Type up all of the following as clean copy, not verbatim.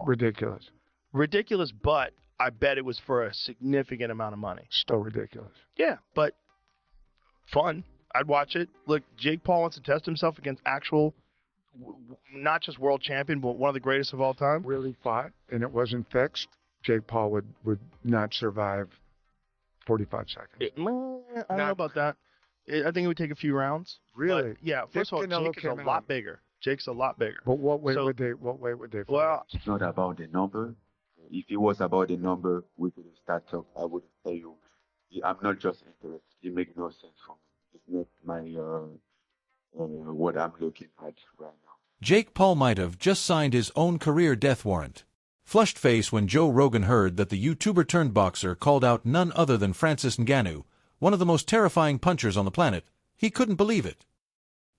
Ridiculous. Ridiculous, but I bet it was for a significant amount of money. Still ridiculous. Yeah, but fun. I'd watch it. Look, Jake Paul wants to test himself against actual, not just world champion, but one of the greatest of all time. Really fought, and it wasn't fixed, Jake Paul would not survive 45 seconds. I don't know about that. I think it would take a few rounds. Really? But yeah. First of all, Jake is a lot bigger. Jake's a lot bigger. But what weight would they fight? Well, it's not about the number. If it was about the number, we could start talk. I would tell you, I'm not just interested. It makes no sense for me. It's not my what I'm looking at right now. Jake Paul might have just signed his own career death warrant. Flushed face when Joe Rogan heard that the YouTuber-turned-boxer called out none other than Francis Ngannou, one of the most terrifying punchers on the planet. He couldn't believe it.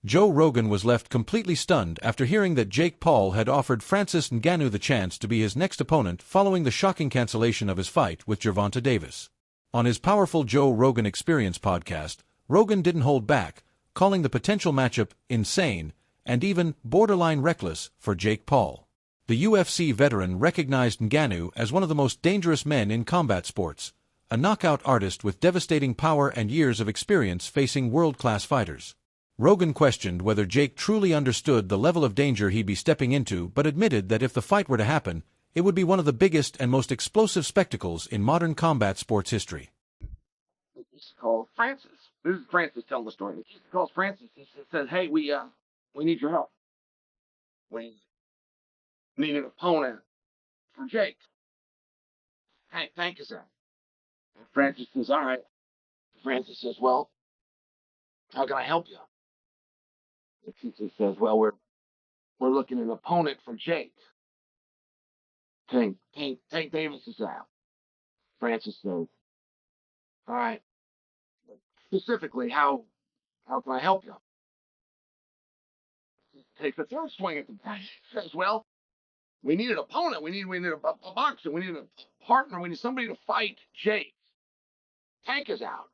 Joe Rogan was left completely stunned after hearing that Jake Paul had offered Francis Ngannou the chance to be his next opponent following the shocking cancellation of his fight with Gervontae Davis. On his powerful Joe Rogan Experience podcast, Rogan didn't hold back, calling the potential matchup insane and even borderline reckless for Jake Paul. The UFC veteran recognized Ngannou as one of the most dangerous men in combat sports, a knockout artist with devastating power and years of experience facing world-class fighters. Rogan questioned whether Jake truly understood the level of danger he'd be stepping into, but admitted that if the fight were to happen, it would be one of the biggest and most explosive spectacles in modern combat sports history. He calls Francis. This is Francis telling the story. He calls Francis. He says, "Hey, we need your help. We need an opponent for Jake. Hey, thank you, sir." And Francis says, "All right." Francis says, "Well, how can I help you?" And Francis says, "Well, we're looking at an opponent for Jake. Tank Davis is out." Francis says, "All right. Specifically, how can I help you?" He takes a third swing at the guy. He says, "Well, we need an opponent. We need a boxer. We need a partner. We need somebody to fight Jake. Tank is out."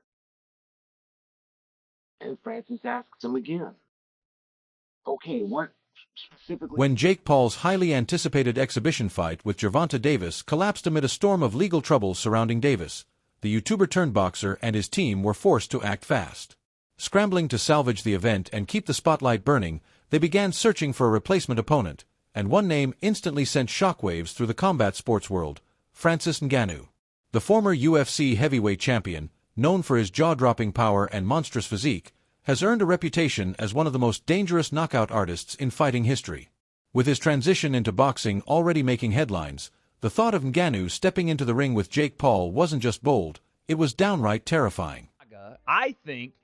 And Francis asks him again, "Okay, what specifically?" When Jake Paul's highly anticipated exhibition fight with Gervonta Davis collapsed amid a storm of legal troubles surrounding Davis, the YouTuber-turned-boxer and his team were forced to act fast. Scrambling to salvage the event and keep the spotlight burning, they began searching for a replacement opponent, and one name instantly sent shockwaves through the combat sports world: Francis Ngannou. The former UFC heavyweight champion, known for his jaw-dropping power and monstrous physique, has earned a reputation as one of the most dangerous knockout artists in fighting history. With his transition into boxing already making headlines, the thought of Ngannou stepping into the ring with Jake Paul wasn't just bold, it was downright terrifying. I think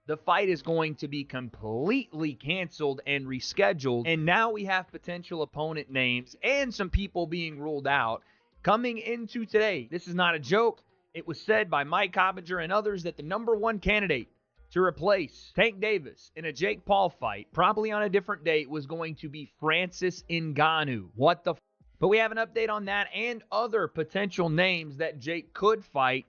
the fight is going to be completely canceled and rescheduled, and now we have potential opponent names and some people being ruled out coming into today. This is not a joke. It was said by Mike Coppinger and others that the number one candidate to replace Tank Davis in a Jake Paul fight, probably on a different date, was going to be Francis Ngannou. What the f***? But we have an update on that and other potential names that Jake could fight.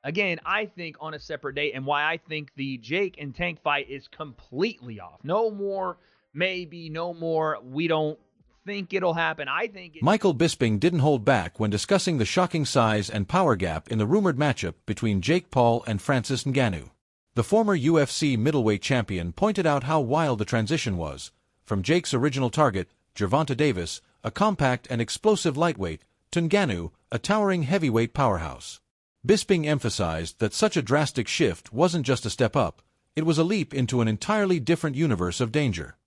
Again, I think on a separate date, and why I think the Jake and Tank fight is completely off. No more, maybe, no more, we don't think it'll happen. I think Michael Bisping didn't hold back when discussing the shocking size and power gap in the rumored matchup between Jake Paul and Francis Ngannou. The former UFC middleweight champion pointed out how wild the transition was, from Jake's original target, Gervonta Davis, a compact and explosive lightweight, to Ngannou, a towering heavyweight powerhouse. Bisping emphasized that such a drastic shift wasn't just a step up, it was a leap into an entirely different universe of danger.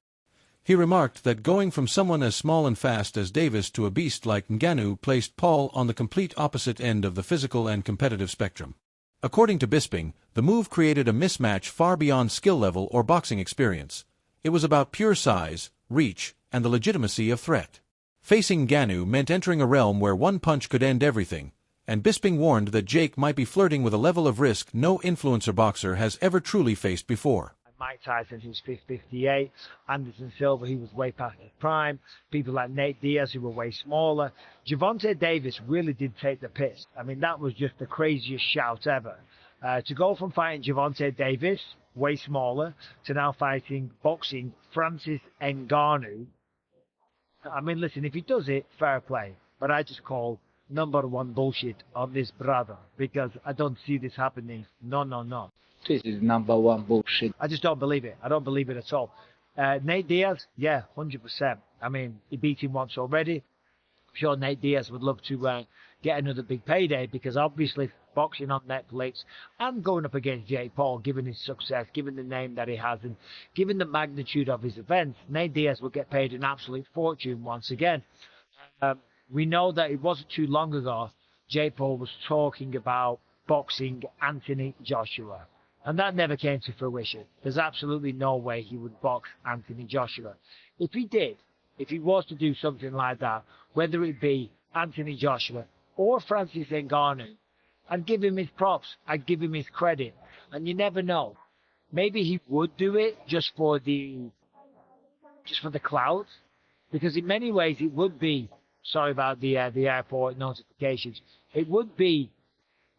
He remarked that going from someone as small and fast as Davis to a beast like Ngannou placed Paul on the complete opposite end of the physical and competitive spectrum. According to Bisping, the move created a mismatch far beyond skill level or boxing experience. It was about pure size, reach, and the legitimacy of threat. Facing Ngannou meant entering a realm where one punch could end everything, and Bisping warned that Jake might be flirting with a level of risk no influencer boxer has ever truly faced before. Mike Tyson, who's 58, Anderson Silva, who was way past his prime, people like Nate Diaz, who were way smaller. Gervonta Davis really did take the piss. I mean, that was just the craziest shout ever. To go from fighting Gervonta Davis, way smaller, to now boxing Francis Ngannou. I mean, listen, if he does it, fair play. but I just call #1 bullshit on this brother because I don't see this happening. No, no, no. This is #1 bullshit. I just don't believe it. I don't believe it at all. Nate Diaz, yeah, 100%. I mean, he beat him once already. I'm sure Nate Diaz would love to get another big payday because obviously boxing on Netflix and going up against Jake Paul, given his success, given the name that he has, and given the magnitude of his events, Nate Diaz will get paid an absolute fortune once again. We know that it wasn't too long ago Jake Paul was talking about boxing Anthony Joshua. And that never came to fruition. There's absolutely no way he would box Anthony Joshua. If he did, if he was to do something like that, whether it be Anthony Joshua or Francis Ngannou, I'd give him his props. I'd give him his credit. And you never know. Maybe he would do it just for the clout. Because in many ways it would be, sorry about the airport notifications, it would be,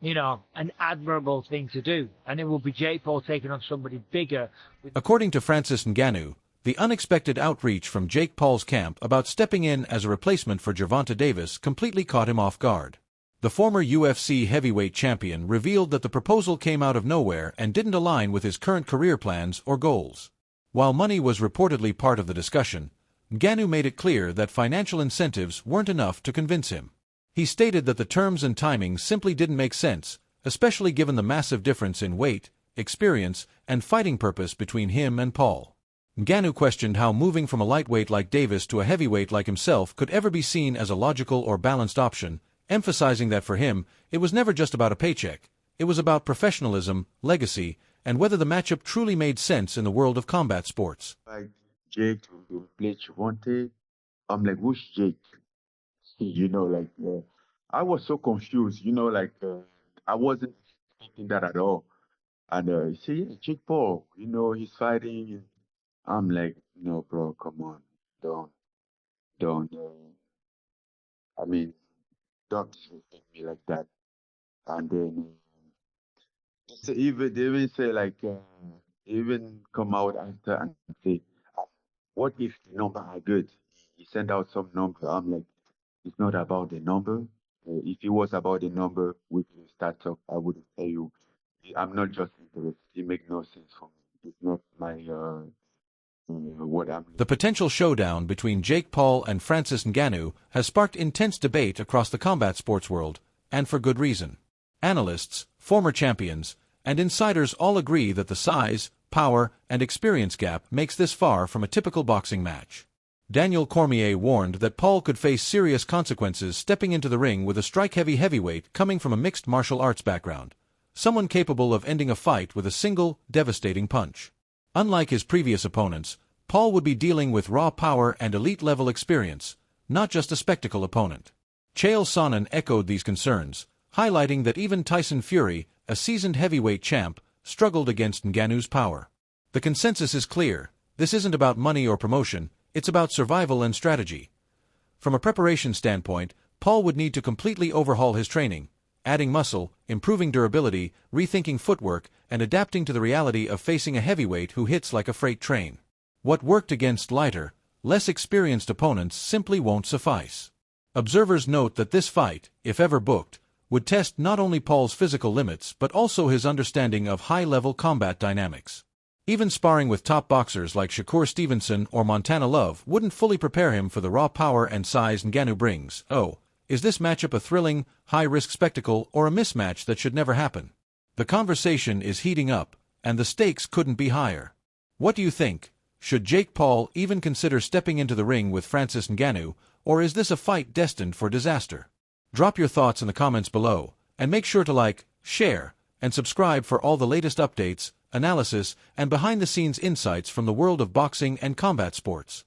you know, an admirable thing to do. And it will be Jake Paul taking on somebody bigger. According to Francis Ngannou, the unexpected outreach from Jake Paul's camp about stepping in as a replacement for Gervontae Davis completely caught him off guard. The former UFC heavyweight champion revealed that the proposal came out of nowhere and didn't align with his current career plans or goals. While money was reportedly part of the discussion, Ngannou made it clear that financial incentives weren't enough to convince him. He stated that the terms and timing simply didn't make sense, especially given the massive difference in weight, experience, and fighting purpose between him and Paul. Ngannou questioned how moving from a lightweight like Davis to a heavyweight like himself could ever be seen as a logical or balanced option, emphasizing that for him, it was never just about a paycheck. It was about professionalism, legacy, and whether the matchup truly made sense in the world of combat sports. Like Jake to play Gervontae, I'm like, who's Jake? I was so confused, I wasn't thinking that at all. And he said, yeah, Jake Paul, he's fighting. I'm like, no, bro, come on, don't. I mean, don't disrespect me like that. And then so they even say even come out after and say, what if the number are good? He sent out some number. I'm like, it's not about the number. If it was about the number, we could start talk. I would tell you, I'm not just interested. It makes no sense for me. It's not my what I'm. The potential showdown between Jake Paul and Francis Ngannou has sparked intense debate across the combat sports world, and for good reason. Analysts, former champions, and insiders all agree that the size, power, and experience gap makes this far from a typical boxing match. Daniel Cormier warned that Paul could face serious consequences stepping into the ring with a strike-heavy heavyweight coming from a mixed martial arts background, someone capable of ending a fight with a single, devastating punch. Unlike his previous opponents, Paul would be dealing with raw power and elite-level experience, not just a spectacle opponent. Chael Sonnen echoed these concerns, highlighting that even Tyson Fury, a seasoned heavyweight champ, struggled against Ngannou's power. The consensus is clear. This isn't about money or promotion, it's about survival and strategy. From a preparation standpoint, Paul would need to completely overhaul his training, adding muscle, improving durability, rethinking footwork, and adapting to the reality of facing a heavyweight who hits like a freight train. What worked against lighter, less experienced opponents simply won't suffice. Observers note that this fight, if ever booked, would test not only Paul's physical limits but also his understanding of high-level combat dynamics. Even sparring with top boxers like Shakur Stevenson or Montana Love wouldn't fully prepare him for the raw power and size Ngannou brings. Oh, is this matchup a thrilling, high-risk spectacle or a mismatch that should never happen? The conversation is heating up, and the stakes couldn't be higher. What do you think? Should Jake Paul even consider stepping into the ring with Francis Ngannou, or is this a fight destined for disaster? Drop your thoughts in the comments below, and make sure to like, share, and subscribe for all the latest updates, analysis, and behind-the-scenes insights from the world of boxing and combat sports.